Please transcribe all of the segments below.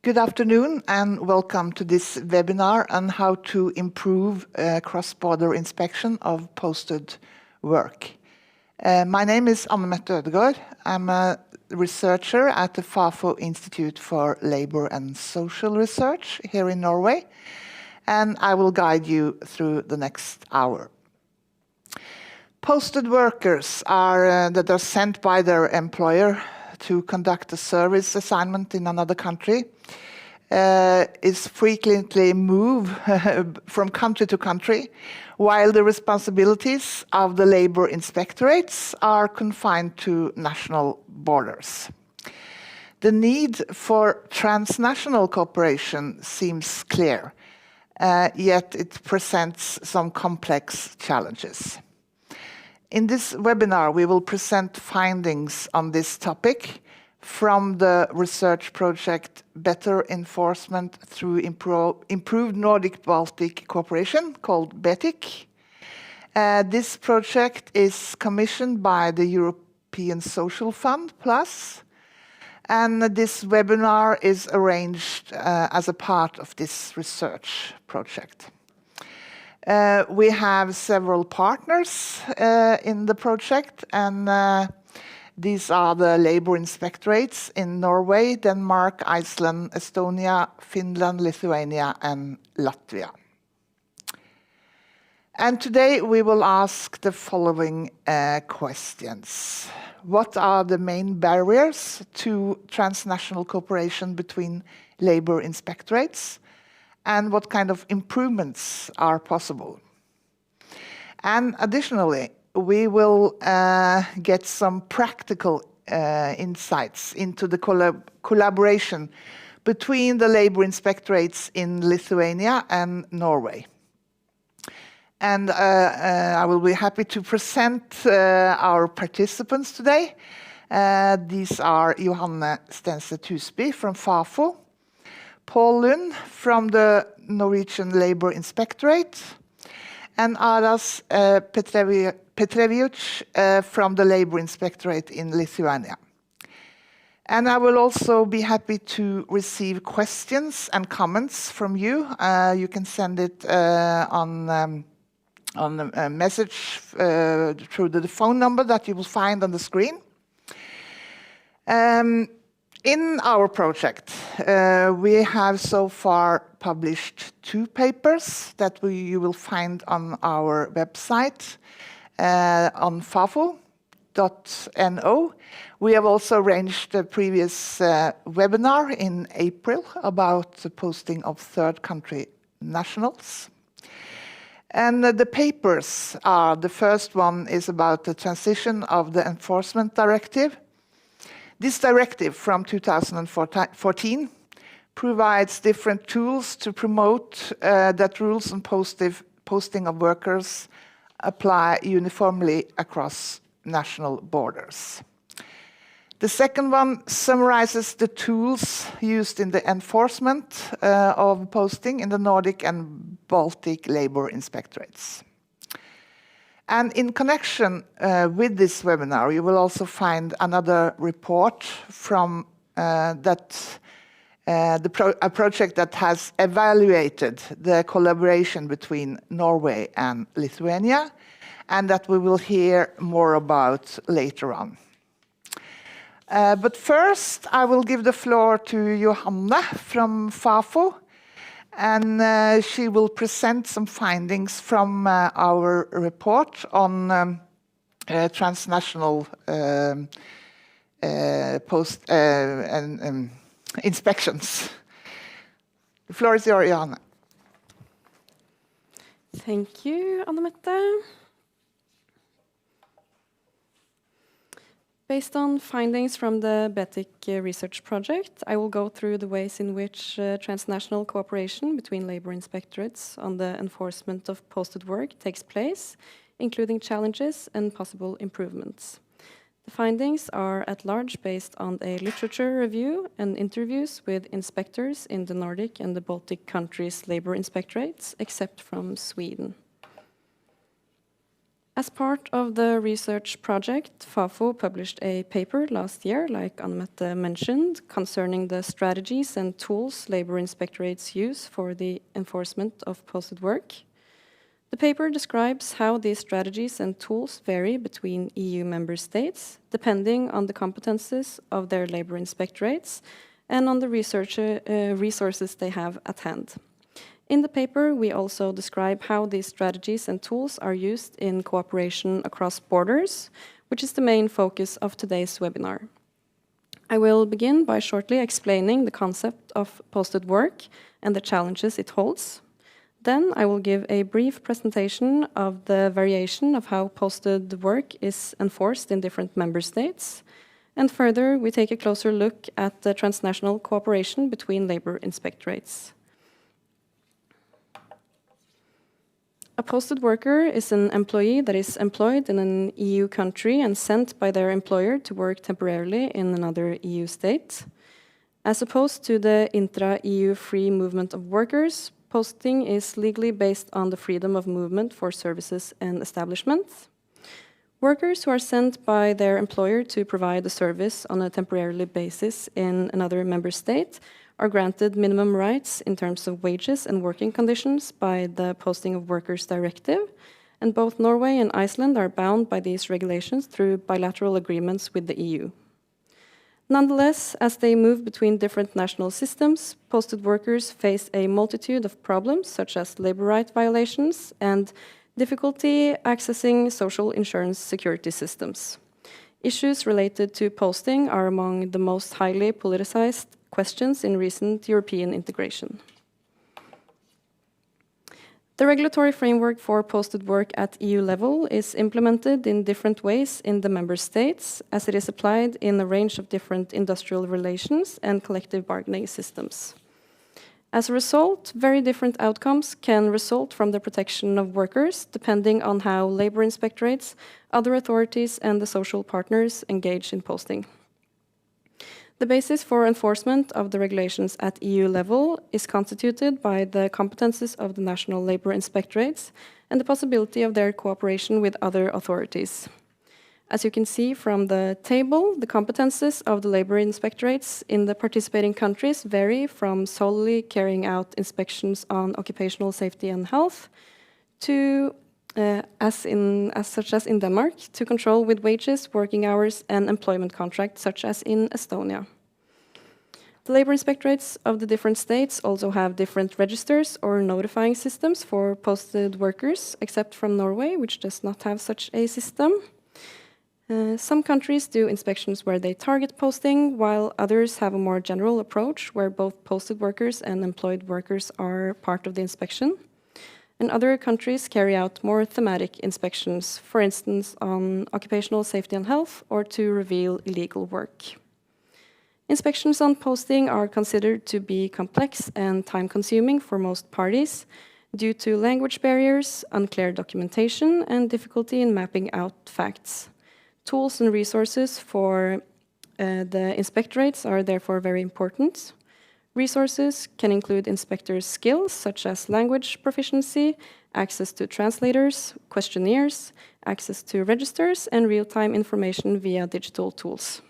Good afternoon and welcome to this webinar on how to improve cross-border inspection of posted work. My name is Anne-Mette Ødegaard. I'm a researcher at the Fafo Institute for Labour and Social Research here in Norway, and I will guide you through the next hour. Posted workers that are sent by their employer to conduct a service assignment in another country is frequently moved from country to country, while the responsibilities of the Labour Inspectorates are confined to national borders. The need for transnational cooperation seems clear, yet it presents some complex challenges. In this webinar, we will present findings on this topic from the research project Better Enforcement Through Improved Nordic-Baltic Cooperation, called BETIC. This project is commissioned by the European Social Fund Plus, and this webinar is arranged as a part of this research project. We have several partners in the project, and these are the Labour Inspectorates in Norway, Denmark, Iceland, Estonia, Finland, Lithuania, and Latvia. And today we will ask the following questions. What are the main barriers to transnational cooperation between Labour Inspectorates? And what kind of improvements are possible? And additionally, we will get some practical insights into the collaboration between the Labour Inspectorates in Lithuania and Norway. And I will be happy to present our participants today. These are Johanne Stense-Tusby from Fafo, Paul Lund from the Norwegian Labour Inspectorate, and Aras Petrevic from the Labour Inspectorate in Lithuania. And I will also be happy to receive questions and comments from you. You can send it on a message through the phone number that you will find on the screen. In our project, we have so far published 2 papers that you will find on our website on fafo.no. We have also arranged a previous webinar in April about the posting of third country nationals. And the papers are, the first one is about the transition of the Enforcement Directive. This directive from 2014 provides different tools to promote that rules on posting of workers apply uniformly across national borders. The second one summarizes the tools used in the enforcement of posting in the Nordic and Baltic Labour Inspectorates. And in connection with this webinar, you will also find another report from a project that has evaluated the collaboration between Norway and Lithuania, and that we will hear more about later on. But first, I will give the floor to Johanne from Fafo, and she will present some findings from our report on transnational inspections. The floor is yours, Johanne. Thank you, Anne-Mette. Based on findings from the BETIC research project, I will go through the ways in which transnational cooperation between Labour Inspectorates on the enforcement of posted work takes place, including challenges and possible improvements. The findings are at large based on a literature review and interviews with inspectors in the Nordic and the Baltic countries' Labour Inspectorates, except from Sweden. As part of the research project, Fafo published a paper last year, like Anne-Mette mentioned, concerning the strategies and tools Labour Inspectorates use for the enforcement of posted work. The paper describes how these strategies and tools vary between EU member states, depending on the competences of their Labour Inspectorates and on the resources they have at hand. In the paper, we also describe how these strategies and tools are used in cooperation across borders, which is the main focus of today's webinar. I will begin by shortly explaining the concept of posted work and the challenges it holds. Then I will give a brief presentation of the variation of how posted work is enforced in different member states. And further, we take a closer look at the transnational cooperation between Labour Inspectorates. A posted worker is an employee that is employed in an EU country and sent by their employer to work temporarily in another EU state. As opposed to the intra-EU free movement of workers, posting is legally based on the freedom of movement for services and establishments. Workers who are sent by their employer to provide a service on a temporary basis in another member state are granted minimum rights in terms of wages and working conditions by the Posting of Workers Directive, and both Norway and Iceland are bound by these regulations through bilateral agreements with the EU. Nonetheless, as they move between different national systems, posted workers face a multitude of problems, such as labor right violations and difficulty accessing social insurance security systems. Issues related to posting are among the most highly politicized questions in recent European integration. The regulatory framework for posted work at EU level is implemented in different ways in the member states, as it is applied in a range of different industrial relations and collective bargaining systems. As a result, very different outcomes can result from the protection of workers, depending on how Labour Inspectorates, other authorities, and the social partners engage in posting. The basis for enforcement of the regulations at EU level is constituted by the competences of the national Labour Inspectorates and the possibility of their cooperation with other authorities. As you can see from the table, the competences of the Labour Inspectorates in the participating countries vary from solely carrying out inspections on occupational safety and health to, such as in Denmark, to control with wages, working hours, and employment contracts, such as in Estonia. The Labour Inspectorates of the different states also have different registers or notifying systems for posted workers, except from Norway, which does not have such a system. Some countries do inspections where they target posting, while others have a more general approach where both posted workers and employed workers are part of the inspection. And other countries carry out more thematic inspections, for instance, on occupational safety and health or to reveal illegal work. Inspections on posting are considered to be complex and time-consuming for most parties due to language barriers, unclear documentation, and difficulty in mapping out facts. Tools and resources for the inspectorates are therefore very important. Resources can include inspectors' skills, such as language proficiency, access to translators, questionnaires, access to registers, and real-time information via digital tools.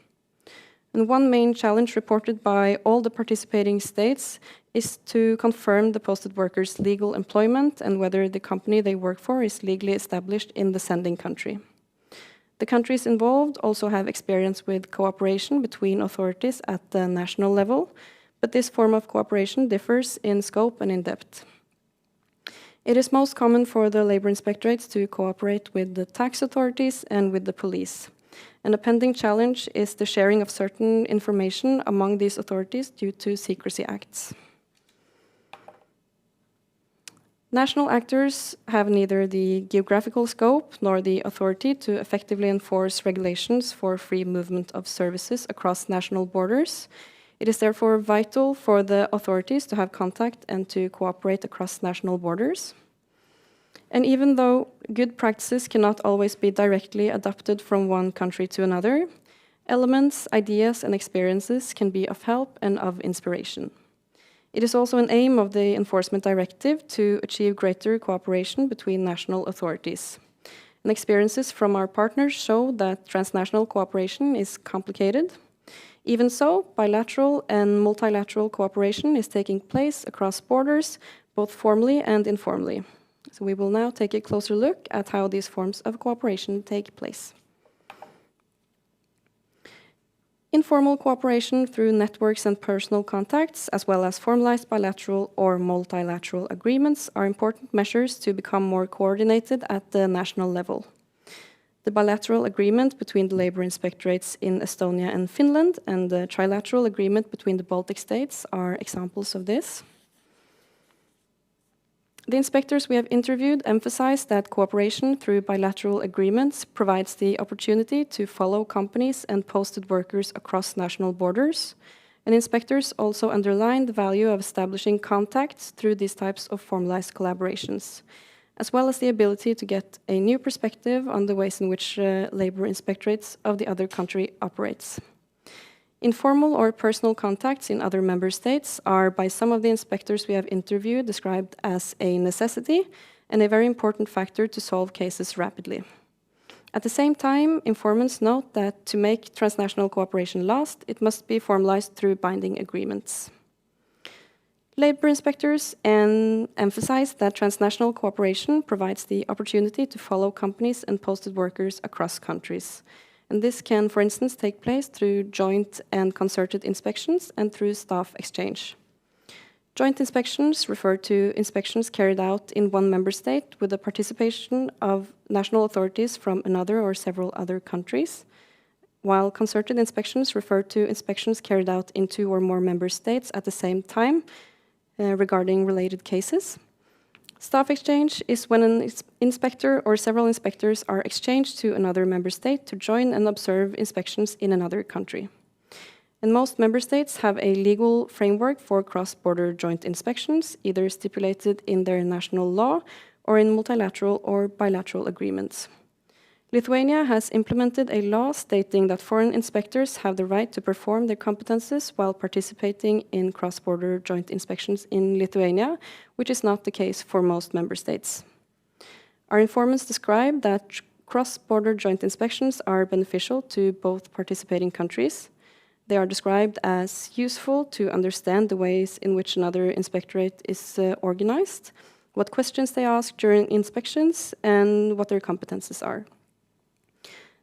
And one main challenge reported by all the participating states is to confirm the posted workers' legal employment and whether the company they work for is legally established in the sending country. The countries involved also have experience with cooperation between authorities at the national level, but this form of cooperation differs in scope and in depth. It is most common for the Labour Inspectorates to cooperate with the tax authorities and with the police. And a pending challenge is the sharing of certain information among these authorities due to secrecy acts. National actors have neither the geographical scope nor the authority to effectively enforce regulations for free movement of services across national borders. It is therefore vital for the authorities to have contact and to cooperate across national borders. And even though good practices cannot always be directly adopted from one country to another, elements, ideas, and experiences can be of help and of inspiration. It is also an aim of the Enforcement Directive to achieve greater cooperation between national authorities. And experiences from our partners show that transnational cooperation is complicated. Even so, bilateral and multilateral cooperation is taking place across borders, both formally and informally. So we will now take a closer look at how these forms of cooperation take place. Informal cooperation through networks and personal contacts, as well as formalized bilateral or multilateral agreements, are important measures to become more coordinated at the national level. The bilateral agreement between the Labour Inspectorates in Estonia and Finland and the trilateral agreement between the Baltic states are examples of this. The inspectors we have interviewed emphasize that cooperation through bilateral agreements provides the opportunity to follow companies and posted workers across national borders, and inspectors also underline the value of establishing contacts through these types of formalized collaborations, as well as the ability to get a new perspective on the ways in which Labour Inspectorates of the other country operates. Informal or personal contacts in other member states are, by some of the inspectors we have interviewed, described as a necessity and a very important factor to solve cases rapidly. At the same time, informants note that to make transnational cooperation last, it must be formalized through binding agreements. Labour inspectors emphasize that transnational cooperation provides the opportunity to follow companies and posted workers across countries. And this can, for instance, take place through joint and concerted inspections and through staff exchange. Joint inspections refer to inspections carried out in one member state with the participation of national authorities from another or several other countries, while concerted inspections refer to inspections carried out in two or more member states at the same time regarding related cases. Staff exchange is when an inspector or several inspectors are exchanged to another member state to join and observe inspections in another country. And most member states have a legal framework for cross-border joint inspections, either stipulated in their national law or in multilateral or bilateral agreements. Lithuania has implemented a law stating that foreign inspectors have the right to perform their competences while participating in cross-border joint inspections in Lithuania, which is not the case for most member states. Our informants describe that cross-border joint inspections are beneficial to both participating countries. They are described as useful to understand the ways in which another inspectorate is organized, what questions they ask during inspections, and what their competences are.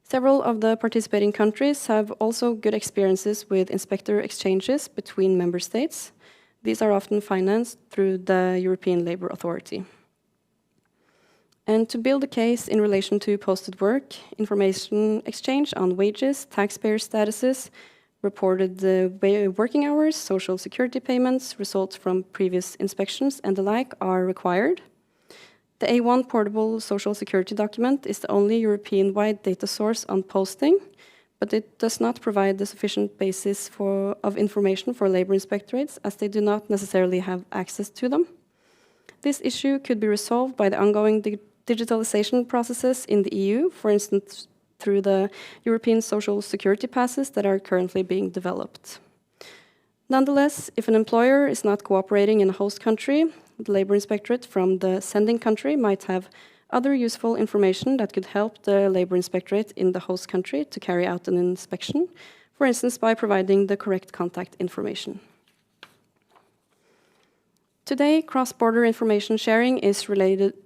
Several of the participating countries have also good experiences with inspector exchanges between member states. These are often financed through the European Labour Authority. And to build a case in relation to posted work, information exchange on wages, taxpayer statuses, reported working hours, social security payments, results from previous inspections, and the like are required. The A1 portable social security document is the only European-wide data source on posting, but it does not provide the sufficient basis of information for Labour Inspectorates, as they do not necessarily have access to them. This issue could be resolved by the ongoing digitalization processes in the EU, for instance, through the European social security passes that are currently being developed. Nonetheless, if an employer is not cooperating in a host country, the Labour Inspectorate from the sending country might have other useful information that could help the Labour Inspectorate in the host country to carry out an inspection, for instance, by providing the correct contact information. Today, cross-border information sharing is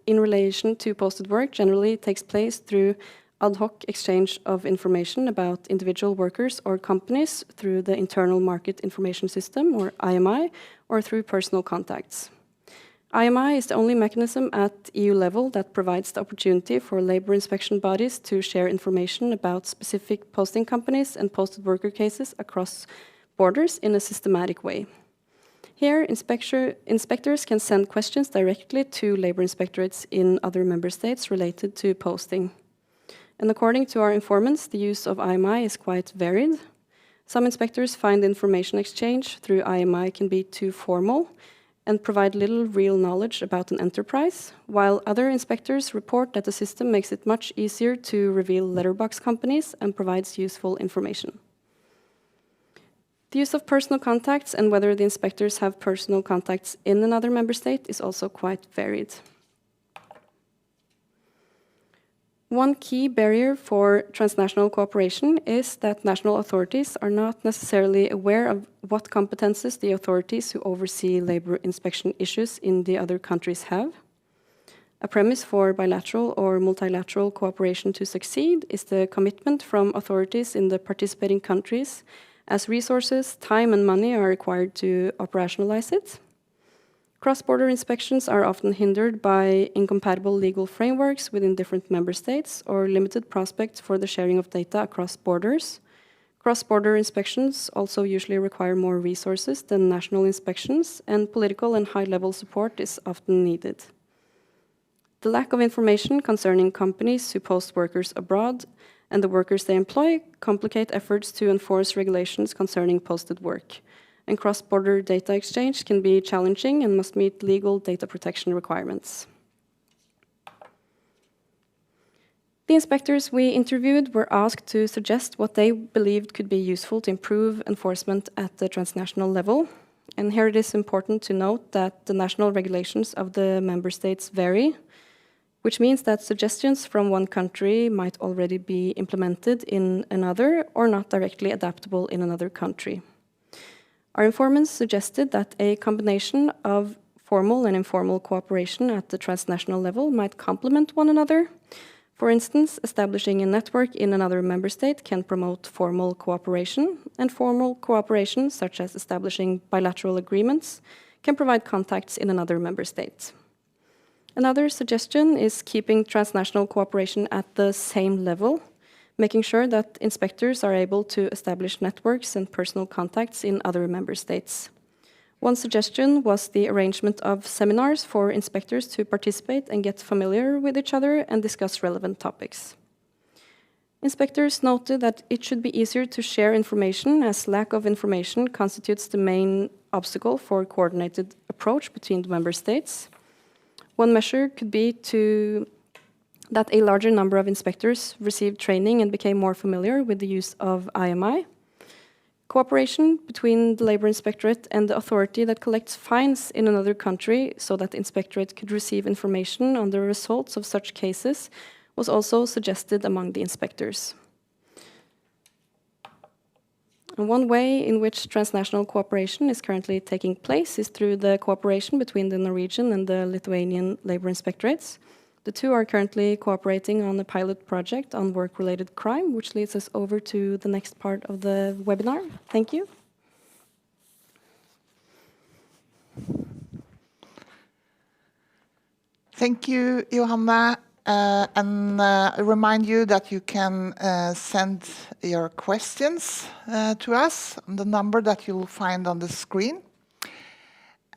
in relation to posted work generally takes place through ad hoc exchange of information about individual workers or companies through the Internal Market Information System, or IMI, or through personal contacts. IMI is the only mechanism at EU level that provides the opportunity for labour inspection bodies to share information about specific posting companies and posted worker cases across borders in a systematic way. Here, inspectors can send questions directly to Labour Inspectorates in other member states related to posting. And according to our informants, the use of IMI is quite varied. Some inspectors find information exchange through IMI can be too formal and provide little real knowledge about an enterprise, while other inspectors report that the system makes it much easier to reveal letterbox companies and provides useful information. The use of personal contacts and whether the inspectors have personal contacts in another member state is also quite varied. One key barrier for transnational cooperation is that national authorities are not necessarily aware of what competences the authorities who oversee labor inspection issues in the other countries have. A premise for bilateral or multilateral cooperation to succeed is the commitment from authorities in the participating countries, as resources, time and money are required to operationalize it. Cross-border inspections are often hindered by incompatible legal frameworks within different member states or limited prospects for the sharing of data across borders. Cross-border inspections also usually require more resources than national inspections, and political and high-level support is often needed. The lack of information concerning companies who post workers abroad and the workers they employ complicate efforts to enforce regulations concerning posted work. And cross-border data exchange can be challenging and must meet legal data protection requirements. The inspectors we interviewed were asked to suggest what they believed could be useful to improve enforcement at the transnational level. And here it is important to note that the national regulations of the member states vary, which means that suggestions from one country might already be implemented in another or not directly adaptable in another country. Our informants suggested that a combination of formal and informal cooperation at the transnational level might complement one another. For instance, establishing a network in another member state can promote formal cooperation, and formal cooperation, such as establishing bilateral agreements, can provide contacts in another member state. Another suggestion is keeping transnational cooperation at the same level, making sure that inspectors are able to establish networks and personal contacts in other member states. One suggestion was the arrangement of seminars for inspectors to participate and get familiar with each other and discuss relevant topics. Inspectors noted that it should be easier to share information, as lack of information constitutes the main obstacle for a coordinated approach between the member states. One measure could be that a larger number of inspectors received training and became more familiar with the use of IMI. Cooperation between the Labour Inspectorate and the authority that collects fines in another country so that the Inspectorate could receive information on the results of such cases was also suggested among the inspectors. And one way in which transnational cooperation is currently taking place is through the cooperation between the Norwegian and the Lithuanian Labour Inspectorates. The two are currently cooperating on a pilot project on work-related crime, which leads us over to the next part of the webinar. Thank you. Thank you, Johanna. I remind you that you can send your questions to us on the number that you'll find on the screen.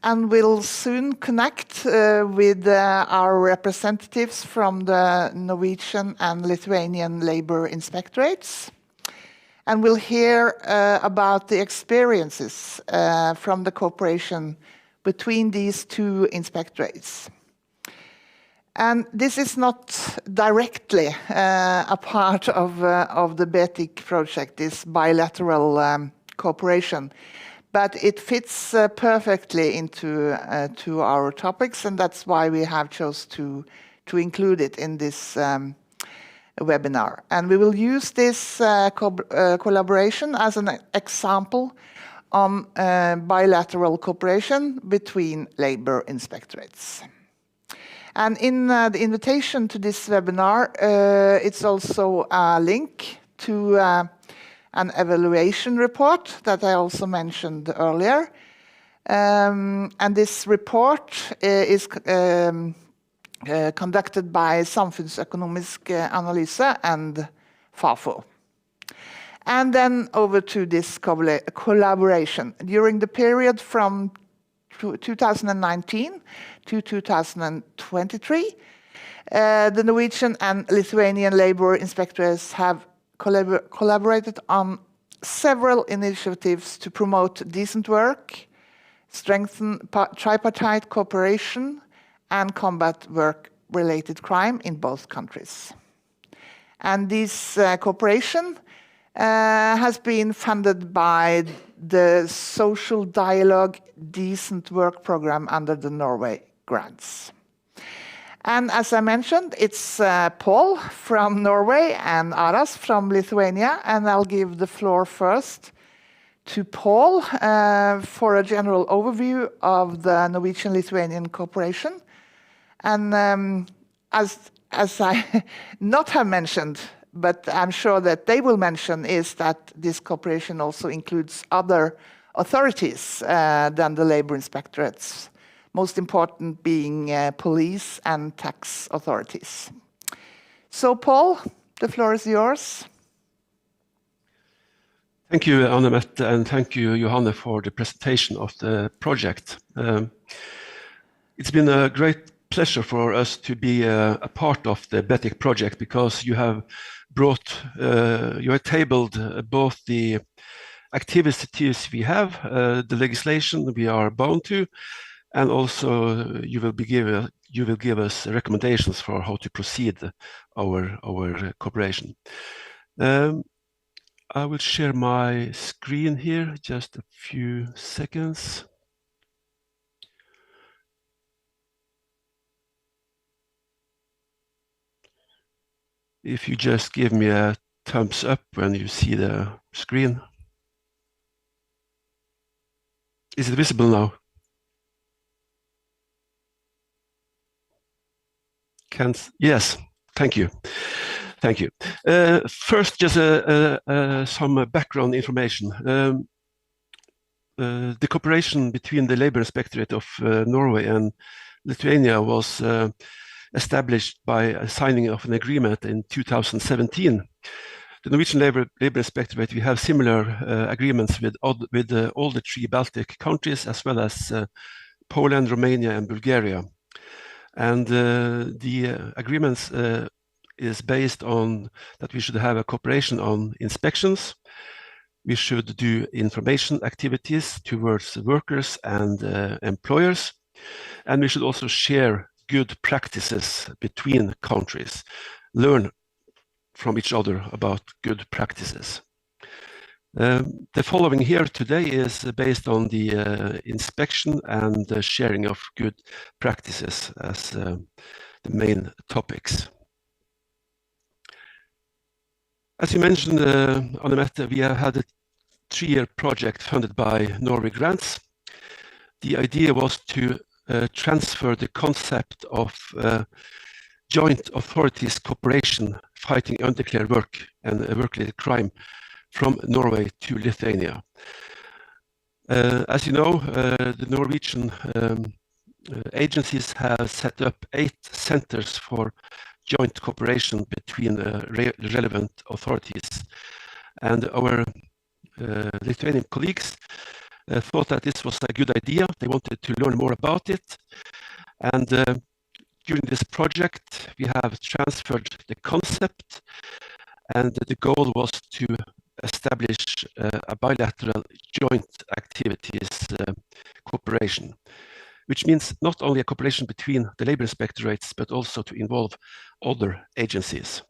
And we'll soon connect with our representatives from the Norwegian and Lithuanian Labour Inspectorates. And we'll hear about the experiences from the cooperation between these two inspectorates. And this is not directly a part of the BETIC project, this bilateral cooperation. But it fits perfectly into to our topics, and that's why we have chosen to include it in this webinar. And we will use this collaboration as an example on bilateral cooperation between Labour Inspectorates. And in the invitation to this webinar, it's also a link to an evaluation report that I also mentioned earlier. And this report is conducted by Samfunnsøkonomisk Analyse and Fafo. And then over to this collaboration. During the period from 2019 to 2023, the Norwegian and Lithuanian Labour Inspectorates have collaborated on several initiatives to promote decent work, strengthen tripartite cooperation, and combat work-related crime in both countries. And this cooperation has been funded by the Social Dialogue Decent Work Programme under the Norway grants. And as I mentioned, it's Paul from Norway and Aras from Lithuania, and I'll give the floor first to Paul for a general overview of the Norwegian-Lithuanian cooperation. And as I not have mentioned, but I'm sure that they will mention, is that this cooperation also includes other authorities than the Labour Inspectorates, most important being police and tax authorities. So Paul, the floor is yours. Thank you, Anne-Mette, and thank you, Johanne, for the presentation of the project. It's been a great pleasure for us to be a part of the BETIC project, because you have tabled both the activities we have, the legislation we are bound to, and also you will give us recommendations for how to proceed our cooperation. I will share my screen here, just a few seconds. If you just give me a thumbs up when you see the screen. Is it visible now? Yes, thank you. Thank you. First, just some background information. The cooperation between the Labour Inspectorate of Norway and Lithuania was established by signing of an agreement in 2017. The Norwegian Labour Inspectorate, we have similar agreements with all the 3 Baltic countries, as well as Poland, Romania, and Bulgaria. And the agreements is based on that we should have a cooperation on inspections. We should do information activities towards workers and employers. And we should also share good practices between countries, learn from each other about good practices. The following here today is based on the inspection and the sharing of good practices as the main topics. As you mentioned, Anne-Mette, we have had a 3-year project funded by Norway grants. The idea was to transfer the concept of joint authorities cooperation fighting undeclared work and work-related crime from Norway to Lithuania. As you know, the Norwegian agencies have set up 8 centers for joint cooperation between relevant authorities. And our Lithuanian colleagues thought that this was a good idea. They wanted to learn more about it. And during this project, we have transferred the concept, and the goal was to establish a bilateral joint activities cooperation, which means not only a cooperation between the Labour Inspectorates, but also to involve other agencies.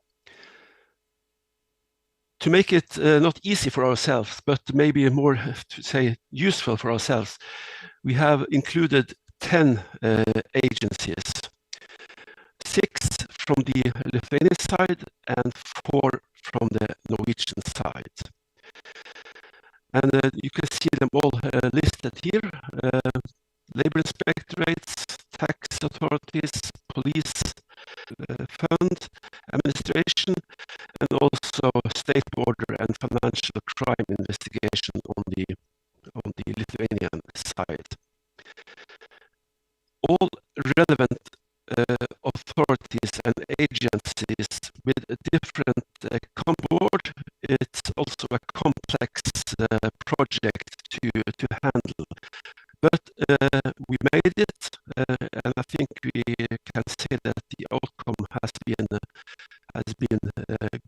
To make it not easy for ourselves, but maybe more, to say, useful for ourselves, we have included 10 agencies, 6 from the Lithuanian side and 4 from the Norwegian side. And you can see them all listed here. Labour Inspectorates, tax authorities, police, fund, administration, and also state border and financial crime investigation on the Lithuanian side. All relevant authorities and agencies with a different come board. It's also a complex project to handle. But we made it, and I think we can say that the outcome has been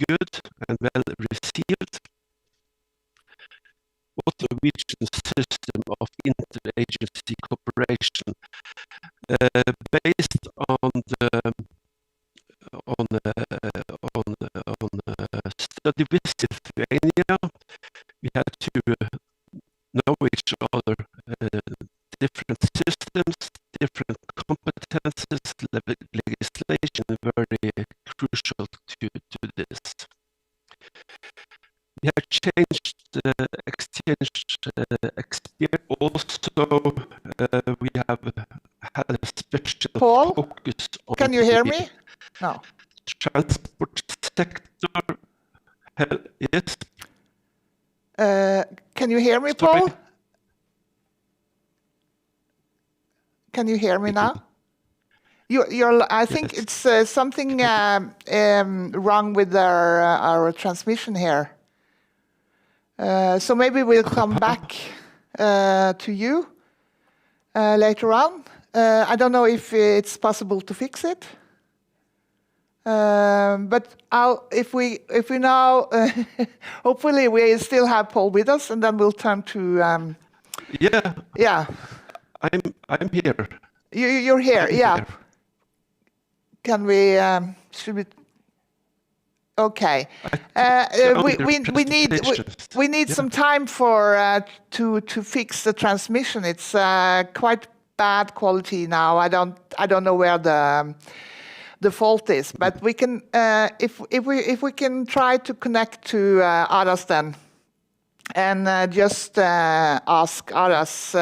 good and well received. What the Norwegian system of interagency cooperation based on study with Lithuania, we had to know each other, different systems, different competencies, competences legislation very crucial to this. We have changed exchange experience. Also, we have had a special Paul, focus on can you hear me? No. Transport sector. Yes. Can you hear me, Sorry. Paul? Can you hear me now? I think Yes. it's something wrong with our transmission here. So maybe we'll come back to you later on. I don't know if it's possible to fix it. But if we now, hopefully we still have Paul with us, and then we'll turn to. Yeah. I'm here. You're here. Yeah. Here. Can we? Should we? Okay. We need some time for to fix the transmission. It's quite bad quality now. I don't know where the fault is, but we can if we can try to connect to Aras then, and just ask Aras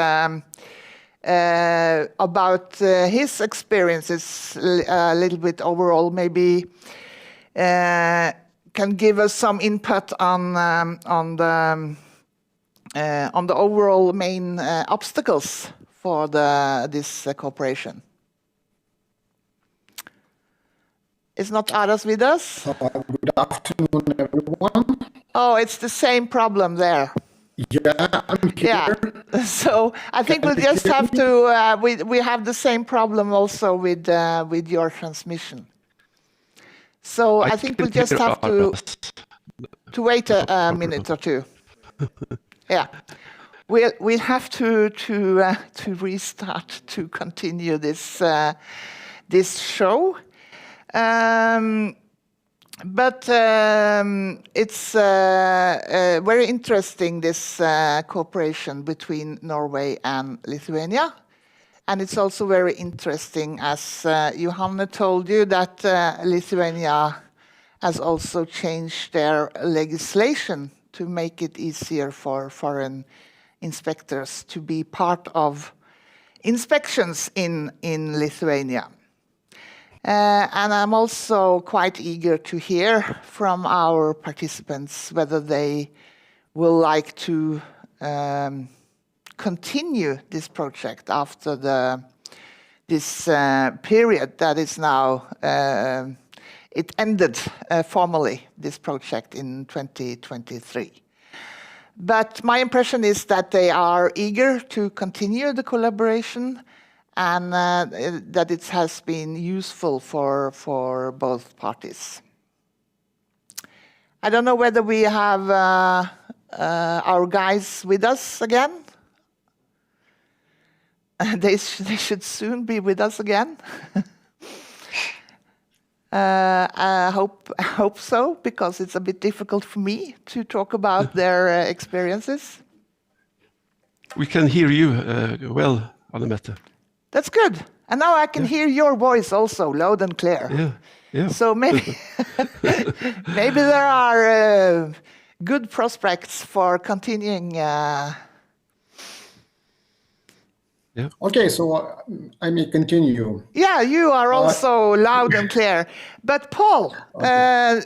about his experiences a little bit overall. Maybe can give us some input on the overall main obstacles for this cooperation. Is not Aras with us? Good afternoon, everyone. Oh, it's the same problem there. Yeah, I'm here. Yeah. So I think we'll just have to. We have the same problem also with your transmission. So I think we'll just have to wait a minute or two. Yeah, we'll have to restart to continue this show. But it's very interesting, this cooperation between Norway and Lithuania. And it's also very interesting, as Johanne told you, that Lithuania has also changed their legislation to make it easier for foreign inspectors to be part of inspections in Lithuania. And I'm also quite eager to hear from our participants whether they will like to continue this project after this period that is now, it ended formally, this project in 2023. But my impression is that they are eager to continue the collaboration, and that it has been useful for both parties. I don't know whether we have our guys with us again. They should soon be with us again. I hope so, because it's a bit difficult for me to talk about their experiences. We can hear you well, Anne-Mette. That's good. And now I can hear your voice also, loud and clear. Yeah, yeah. So maybe, maybe there are good prospects for continuing. Yeah. Okay, so I may continue. Yeah, you are also loud and clear. But Paul, had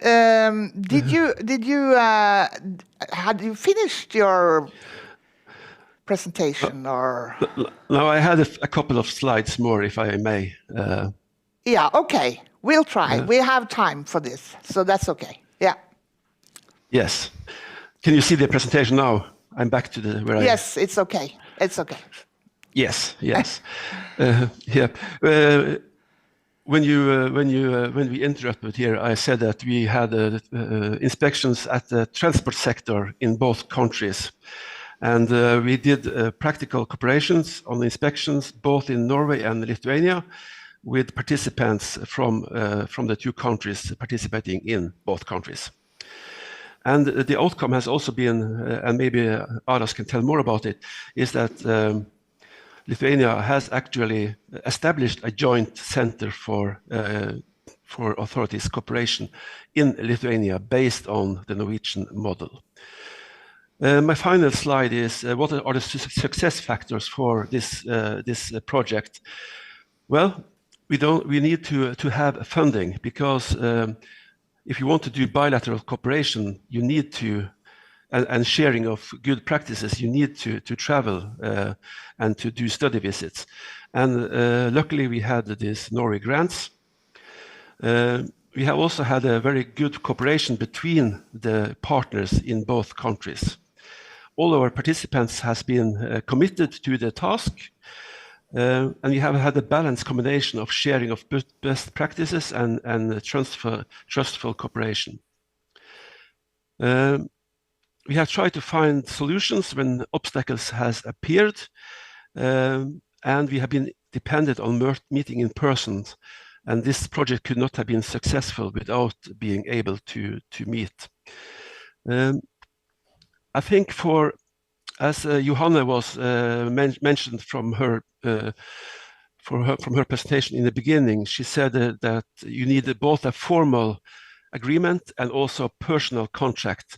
you finished your presentation, or? No, I had a couple of slides more, if I may. Yeah, okay. We'll try. We have time for this, so that's okay. Yeah. Yes. Can you see the presentation now? I'm back to where I. Yes, it's okay. It's okay. Yes, yes. Yeah. When we interrupted here, I said that we had inspections at the transport sector in both countries. And we did practical cooperations on inspections both in Norway and Lithuania, with participants from the two countries participating in both countries. And the outcome has also been, and maybe Aras can tell more about it, is that Lithuania has actually established a joint center for authorities cooperation in Lithuania based on the Norwegian model. My final slide is what are the success factors for this project? Well, we need to have funding, because if you want to do bilateral cooperation, you need to, and sharing of good practices, you need to travel and to do study visits. And luckily we had these Norway grants. We have also had a very good cooperation between the partners in both countries. All our participants has been committed to the task, and we have had a balanced combination of sharing of best practices and trustful cooperation. We have tried to find solutions when obstacles has appeared, and we have been dependent on meeting in person, and this project could not have been successful without being able to meet. I think as Johanna was mentioned from her presentation in the beginning, she said that you need both a formal agreement and also personal contact.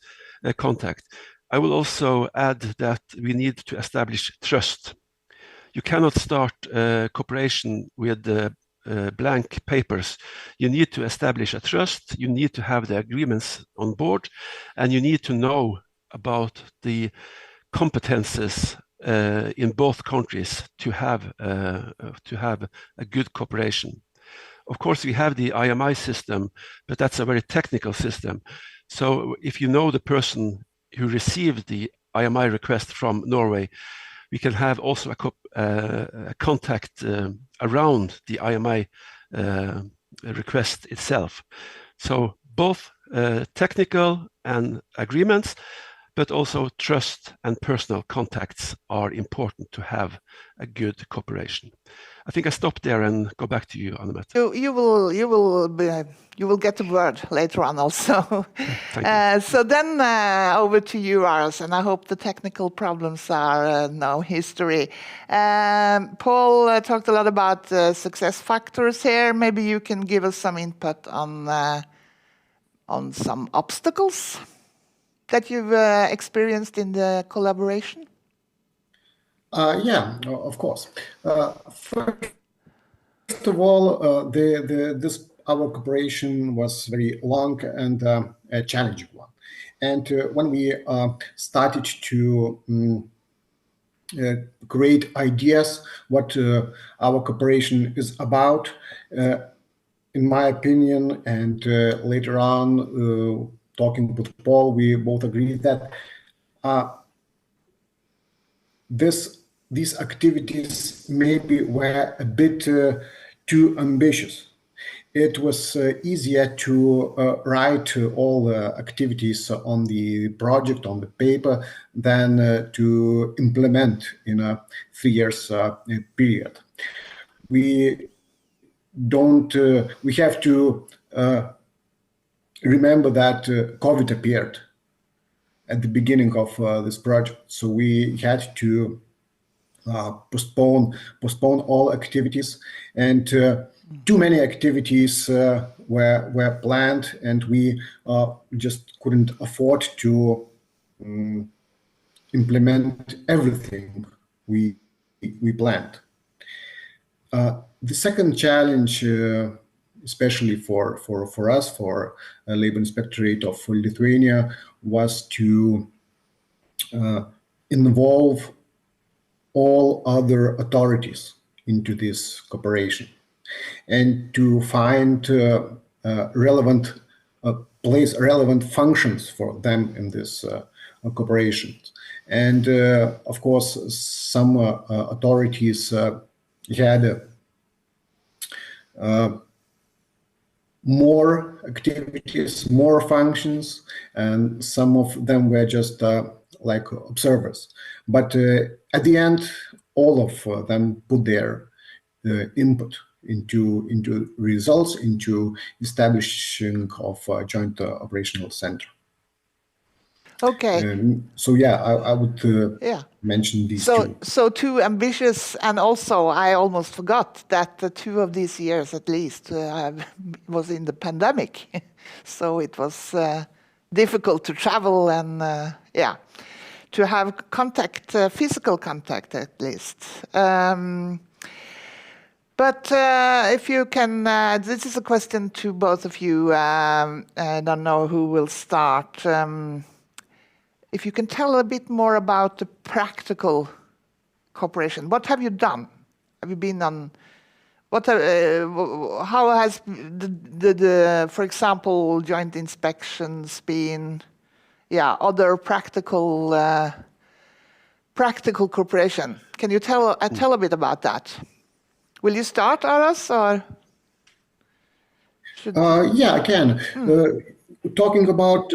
I will also add that we need to establish trust. You cannot start cooperation with blank papers. You need to establish a trust, you need to have the agreements on board, and you need to know about the competences in both countries to have a good cooperation. Of course, we have the IMI system, but that's a very technical system. So if you know the person who received the IMI request from Norway, we can have also a contact around the IMI request itself. So both technical and agreements, but also trust and personal contacts are important to have a good cooperation. I think I stop there and go back to you, Annemette. You will get the word later on also. Thank you. So then over to you, Aras, and I hope the technical problems are now history. Paul talked a lot about success factors here. Maybe you can give us some input on some obstacles that you've experienced in the collaboration? Yeah, of course. First of all, our cooperation was very long and a challenging one. And when we started to create ideas what our cooperation is about, in my opinion, and later on talking with Paul, we both agreed that these activities maybe were a bit too ambitious. It was easier to write all the activities on the project, on the paper, than to implement in a 3 years period. We have to remember that COVID appeared at the beginning of this project, so we had to postpone all activities, and too many activities were planned, and we just couldn't afford to implement everything we planned. The second challenge, especially for us, for Labour Inspectorate of Lithuania, was to involve all other authorities into this cooperation and to find relevant functions for them in this cooperation. And of course, some authorities had more activities, more functions, and some of them were just like observers. But at the end, all of them put their input into results, into establishing of a joint operational center. Okay. So yeah, I would mention these two. So two ambitious, and also I almost forgot that the 2 of these years at least was in the pandemic, so it was difficult to travel and to have contact, physical contact at least. But if you can, this is a question to both of you. I don't know who will start. If you can tell a bit more about the practical cooperation, what have you done? Have you been on? How has the for example, joint inspections been? Yeah, other practical cooperation. Can you tell a bit about that? Will you start, Aras, or? Yeah, I can. Talking about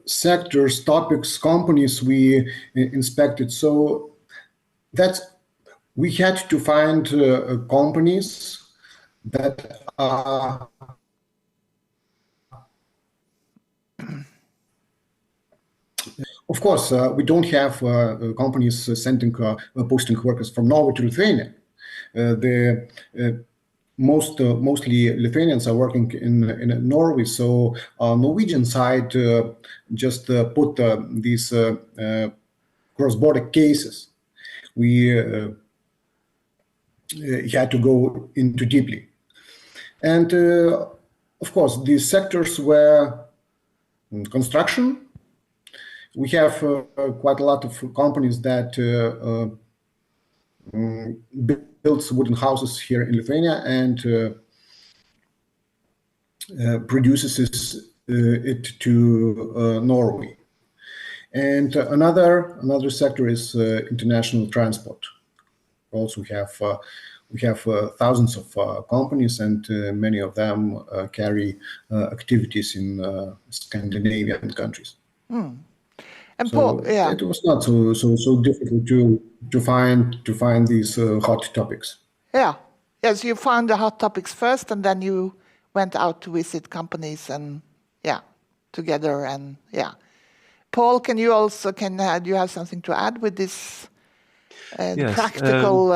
sectors, topics, companies we inspected, so we had to find companies that are of course, we don't have companies sending posting workers from Norway to Lithuania. Mostly Lithuanians are working in Norway, so Norwegian side just put these cross-border cases. We had to go into deeply. And of course, these sectors were construction. We have quite a lot of companies that builds wooden houses here in Lithuania and produces it to Norway. And another sector is international transport. Also, we have thousands of companies, and many of them carry activities in Scandinavian countries. And So Paul, yeah. it was not so difficult to find these hot topics. Yeah. Yes, you found the hot topics first, and then you went out to visit companies and together and Paul, can you also do you have something to add with this yes, practical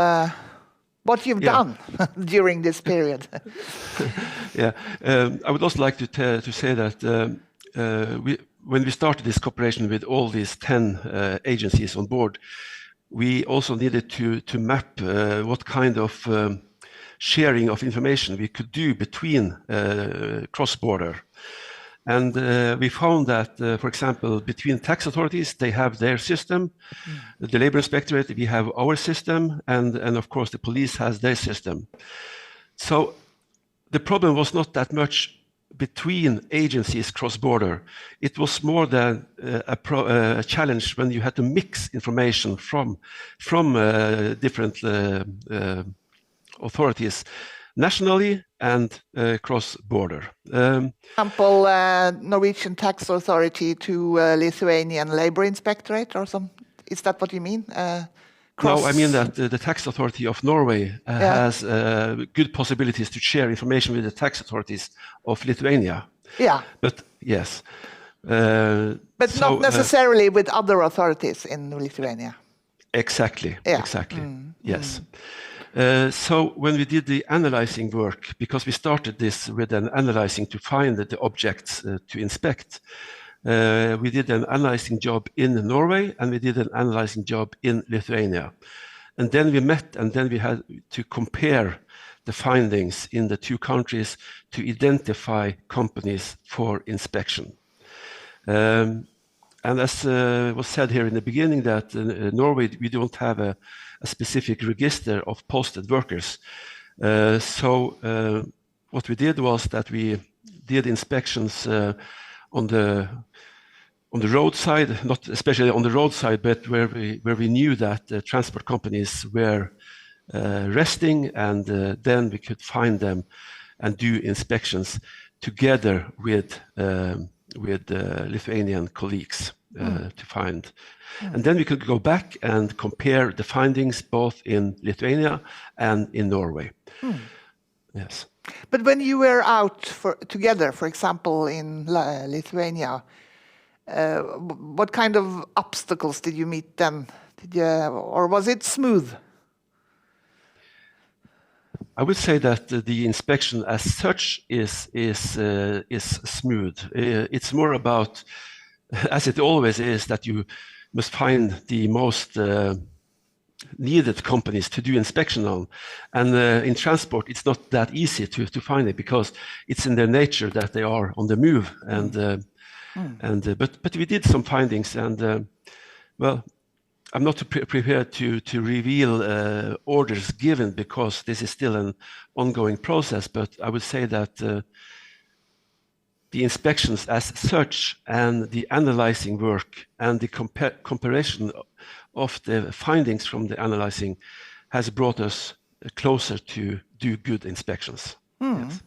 what you've done during this period? I would also like to say that when we started this cooperation with all these 10 agencies on board, we also needed to map what kind of sharing of information we could do between cross-border. And we found that, for example, between tax authorities, they have their system. The Labour Inspectorate, we have our system, and of course the police has their system. So the problem was not that much between agencies cross-border. It was more than a challenge when you had to mix information from different authorities nationally and cross-border. Example, Norwegian tax authority to Lithuanian Labour Inspectorate or some. Is that what you mean? No, I mean that the tax authority of Norway has good possibilities to share information with the tax authorities of Lithuania. Yeah. But yes. But not necessarily with other authorities in Lithuania. Exactly. Yeah. Exactly. Yes. So when we did the analyzing work, because we started this with an analyzing to find the objects to inspect, we did an analyzing job in Norway and we did an analyzing job in Lithuania. And then we met and then we had to compare the findings in the two countries to identify companies for inspection. And as was said here in the beginning, that in Norway, we don't have a specific register of posted workers. So what we did was that we did inspections on the roadside, not especially on the roadside, but where we knew that transport companies were resting, and then we could find them and do inspections together with Lithuanian colleagues to find. And then we could go back and compare the findings both in Lithuania and in Norway. Yes. But when you were out together, for example, in Lithuania, What kind of obstacles did you meet then? Or was it smooth? I would say that the inspection as such is smooth. It's more about, as it always is, that you must find the most needed companies to do inspection on. And in transport, it's not that easy to find it because it's in their nature that they are on the move. But we did some findings, and well, I'm not prepared to reveal orders given because this is still an ongoing process. But I would say that the inspections as such and the analyzing work and the comparison of the findings from the analyzing has brought us closer to do good inspections. Yes.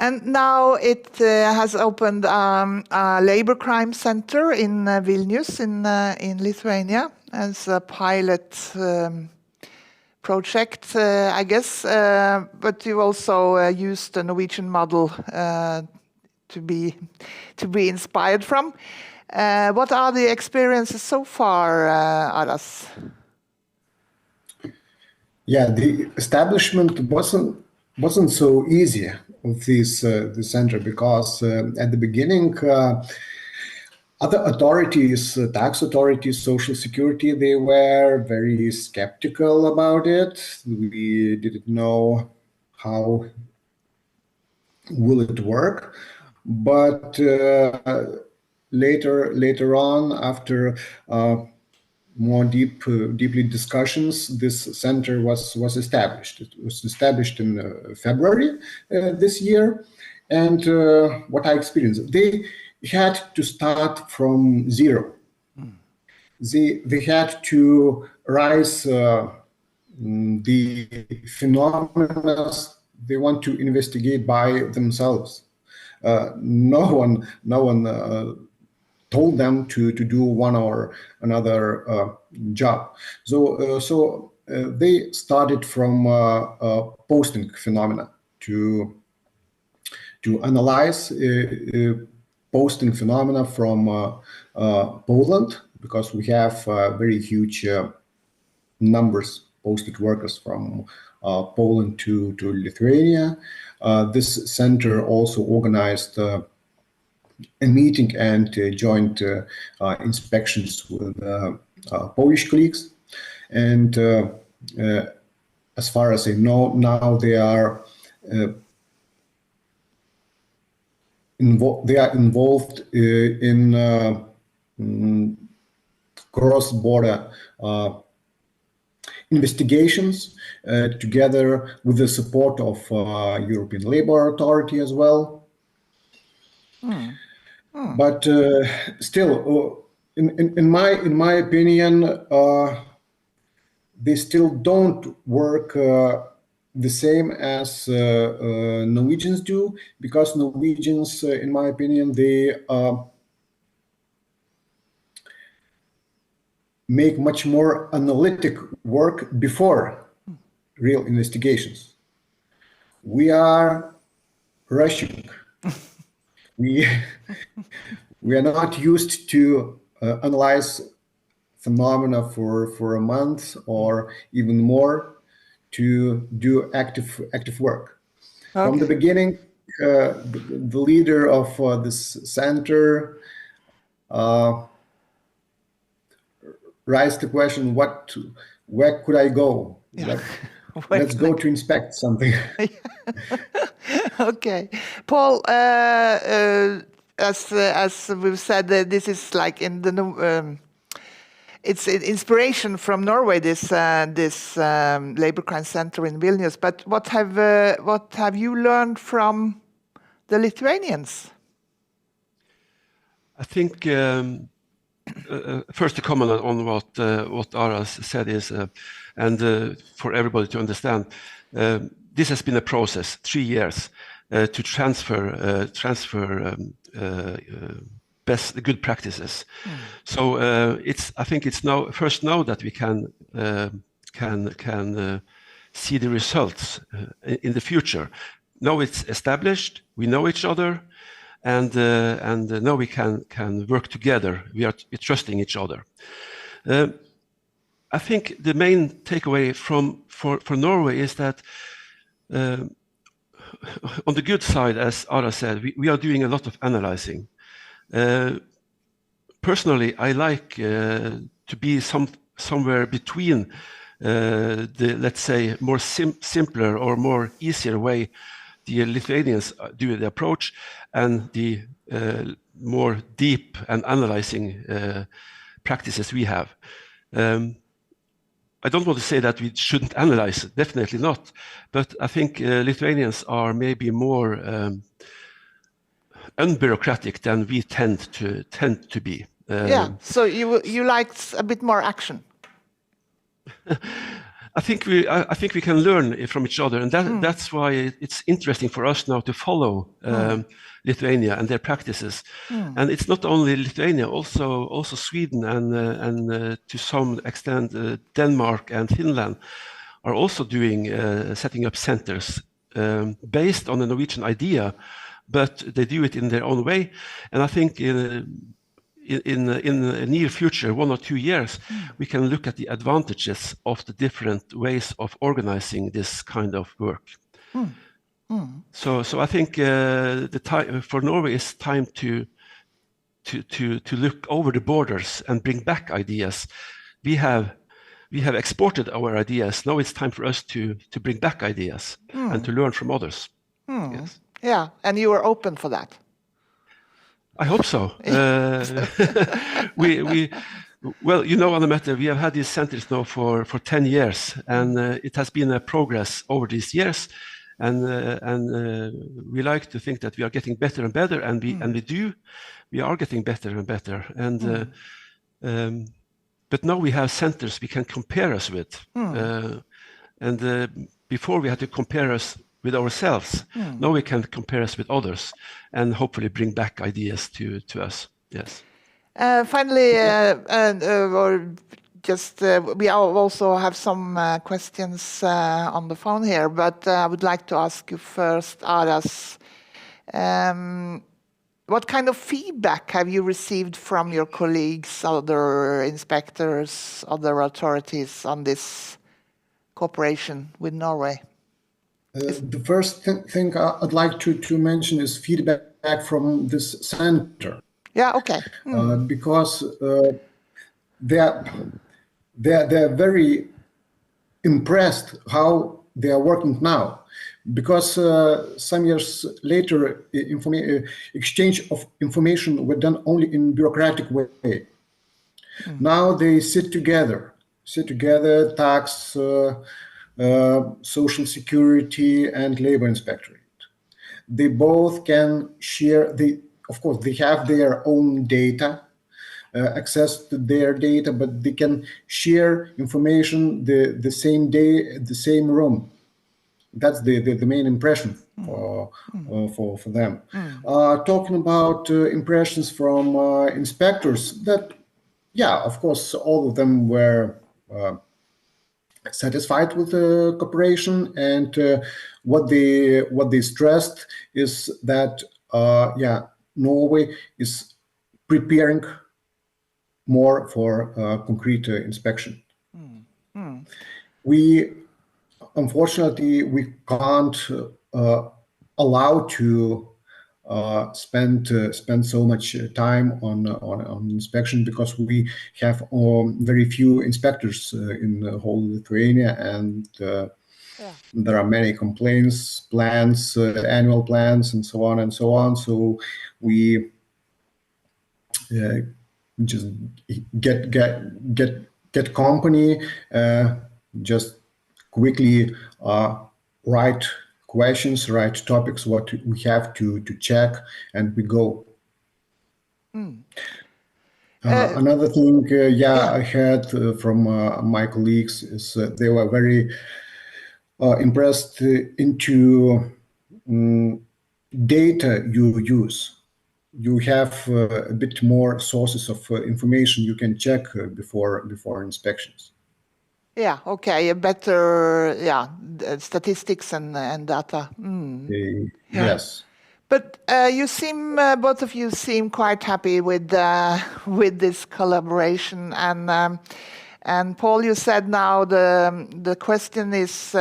And now it has opened a labor crime center in Vilnius in Lithuania as a pilot project, I guess. But you also used the Norwegian model to be inspired from. What are the experiences so far, Aras? Yeah, the establishment wasn't so easy with this center because at the beginning, other authorities, tax authorities, social security, they were very skeptical about it. We didn't know how will it work, but later on, after more deeply discussions, this center was established. It was established in February this year, and what I experienced, they had to start from zero. They had to rise the phenomena they want to investigate by themselves. No one told them to do one or another job. So they started from posting phenomena to analyze posting phenomena from Poland, because we have very huge numbers posted workers from Poland to Lithuania. This center also organized a meeting and joint inspections with Polish colleagues. And as far as I know, now they are involved in cross-border investigations together with the support of European Labour Authority as well. But still, in my opinion, they still don't work the same as Norwegians do, because Norwegians, in my opinion, they make much more analytic work before real investigations. We are rushing. We are not used to analyze phenomena for a month or even more to do active work. Okay. From the beginning, the leader of this center raised the question, where could I go? Yeah. Let's go to inspect something. Okay, Paul. As we've said, this is like in the it's inspiration from Norway. This labor crime center in Vilnius. But what have you learned from the Lithuanians? I think first to comment on what Aras said is, and for everybody to understand, this has been a process, 3 years, to transfer best good practices. So I think it's now that we can see the results in the future. Now it's established, we know each other, and now we can work together. We're trusting each other. I think the main takeaway for Norway is that on the good side, as Ara said, we are doing a lot of analyzing. Personally, I like to be somewhere between the, let's say, more simpler or more easier way the Lithuanians do the approach, and the more deep and analyzing practices we have. I don't want to say that we shouldn't analyze it, definitely not. But I think Lithuanians are maybe more unbureaucratic than we tend to be. Yeah, so you like a bit more action. I think we can learn from each other, and that's why it's interesting for us now to follow Lithuania and their practices. And it's not only Lithuania, also Sweden and to some extent Denmark and Finland are also setting up centers based on the Norwegian idea, but they do it in their own way. And I think in the near future, 1 or 2 years, we can look at the advantages of the different ways of organizing this kind of work. So I think the time for Norway is time to look over the borders and bring back ideas. We have exported our ideas. Now it's time for us to bring back ideas and to learn from others. Yes. Yeah, and you are open for that. I hope so. Well, you know, Anne-Mette, we have had these centers now for 10 years, and it has been a progress over these years. And we like to think that we are getting better and better, and we are getting better and better. And but now we have centers we can compare us with. Before we had to compare us with ourselves. Now we can compare us with others and hopefully bring back ideas to us. Yes. Finally, we also have some questions on the phone here, but I would like to ask you first, Aras, what kind of feedback have you received from your colleagues, other inspectors, other authorities on this cooperation with Norway? The first thing I'd like to mention is feedback from this center. Yeah, okay. Because they're very impressed how they are working now. Because some years later, exchange of information were done only in bureaucratic way. Now they sit together, tax, Social Security and Labour Inspectorate. They both can share, of course, they have their own data, access to their data, but they can share information the same day, the same room. That's the main impression for them. Talking about impressions from inspectors, that, yeah, of course, all of them were satisfied with the cooperation, and what they stressed is that Norway is preparing more for concrete inspection. Unfortunately, we can't allow to spend so much time on inspection, because we have very few inspectors in the whole Lithuania, and there are many complaints, plans, annual plans, and so on and so on. So we just get company, just quickly write questions, write topics, what we have to check, and we go. Another thing, I heard from my colleagues is they were very impressed into data you use. You have a bit more sources of information you can check before inspections. Yeah, okay, a better statistics and data. Yes. But you seem, both of you seem quite happy with this collaboration, and Paul, you said now the question is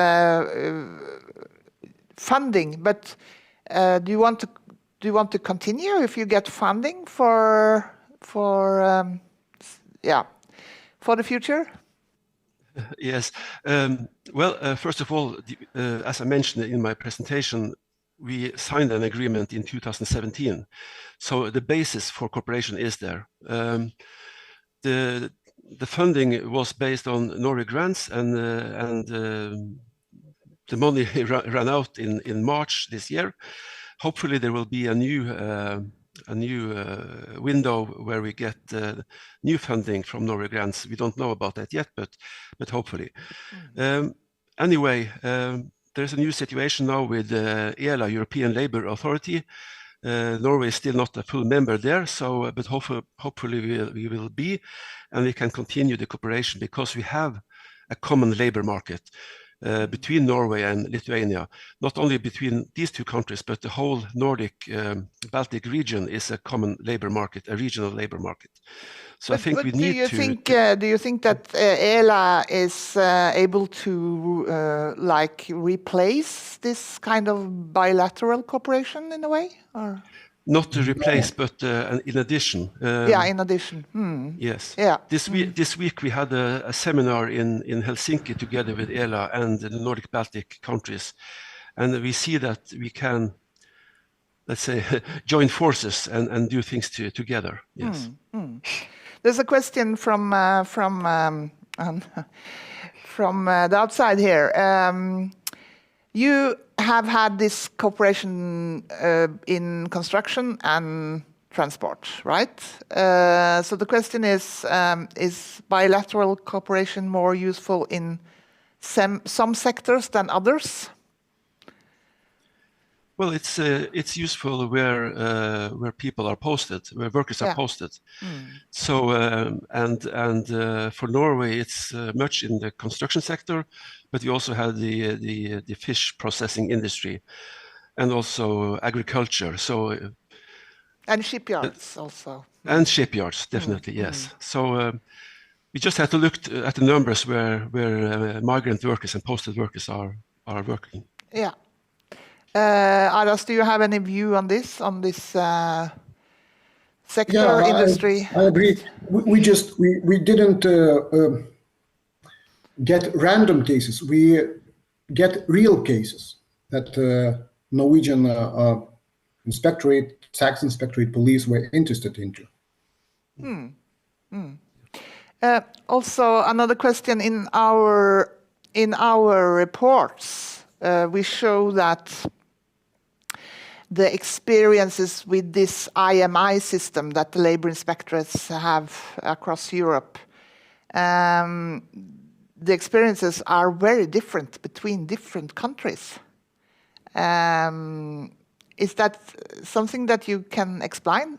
funding. But do you want to continue if you get funding for the future? Yes. Well, first of all, as I mentioned in my presentation, we signed an agreement in 2017. So the basis for cooperation is there. The funding was based on Norway grants, and the money ran out in March this year. Hopefully there will be a new window where we get new funding from Norway grants. We don't know about that yet, but hopefully. Anyway, there's a new situation now with ELA, European Labour Authority. Norway is still not a full member there, so but hopefully we will be, and we can continue the cooperation because we have a common labour market between Norway and Lithuania. Not only between these two countries, but the whole Nordic-Baltic region is a common labour market, a regional labour market. So I think we need to... Do you think that ELA is able to replace this kind of bilateral cooperation in a way, or? Not to replace, but in addition. In addition. Yes. Yeah. This week we had a seminar in Helsinki together with ELA and the Nordic-Baltic countries, and we see that we can, let's say, join forces and do things together. Yes. There's a question from the outside here. You have had this cooperation in construction and transport, right? So the question is bilateral cooperation more useful in some sectors than others? Well, it's useful where people are posted, where workers are posted. So for Norway, it's much in the construction sector, but we also have the fish processing industry, and also agriculture. So and shipyards also. And shipyards, definitely, yes. So we just have to look at the numbers where migrant workers and posted workers are working. Yeah. Aras, do you have any view on this sector, industry? I agree. We didn't get random cases. We get real cases that Norwegian tax inspectorate police were interested into. Also, another question: in our reports, we show that the experiences with this IMI system that the Labour Inspectorates have across Europe, the experiences are very different between different countries. Is that something that you can explain?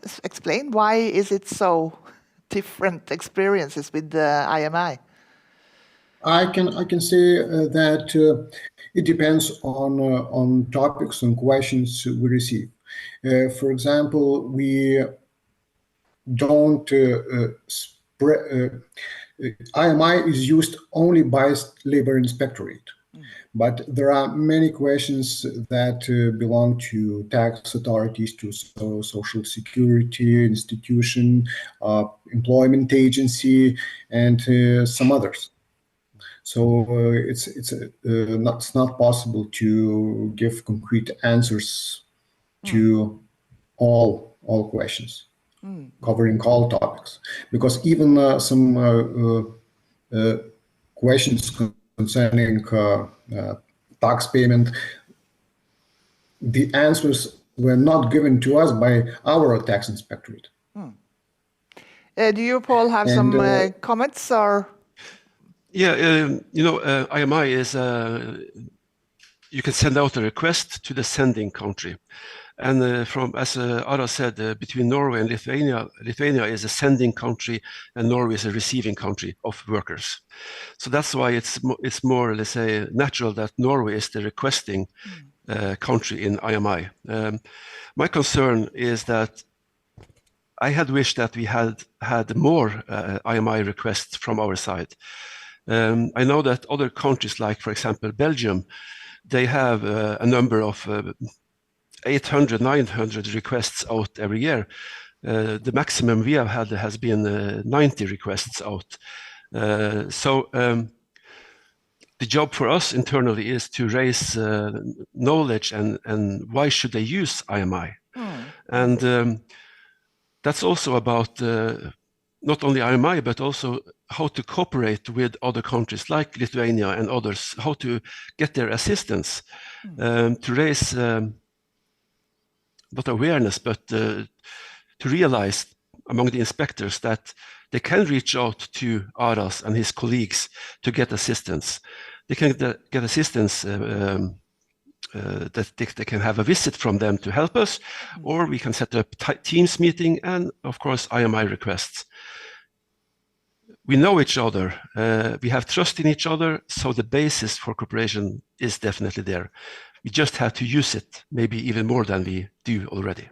Why is it so different experiences with the IMI? I can say that it depends on topics and questions we receive. For example, we don't IMI is used only by Labour Inspectorate, but there are many questions that belong to tax authorities, to social security institution, employment agency, and some others. So it's not possible to give concrete answers to all questions, covering all topics, because even some questions concerning tax payment, the answers were not given to us by our tax inspectorate. Do you, Paul, have some comments or? Yeah, IMI is you can send out a request to the sending country, and as Ara said, between Norway and Lithuania is a sending country, and Norway is a receiving country of workers. So that's why it's more, let's say, natural that Norway is the requesting country in IMI. My concern is that I had wished that we had more IMI requests from our side. I know that other countries, like for example Belgium, they have a number of 800, 900 requests out every year. The maximum we have had has been 90 requests out. The job for us internally is to raise knowledge and why should they use IMI. And that's also about not only IMI, but also how to cooperate with other countries like Lithuania and others, how to get their assistance to raise not awareness, but to realize among the inspectors that they can reach out to Aras and his colleagues to get assistance. They can get assistance that they can have a visit from them to help us, or we can set up Teams meeting and of course IMI requests. We know each other, we have trust in each other, so the basis for cooperation is definitely there. We just have to use it, maybe even more than we do already.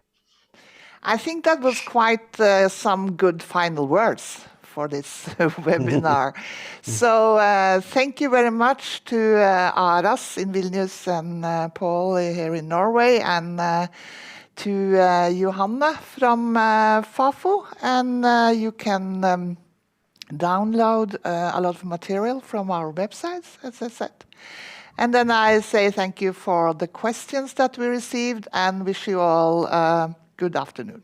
I think that was quite some good final words for this webinar. So thank you very much to Aras in Vilnius and Paul here in Norway, and to Johanna from Fafo. And you can download a lot of material from our websites, as I said. And then I say thank you for the questions that we received and wish you all a good afternoon.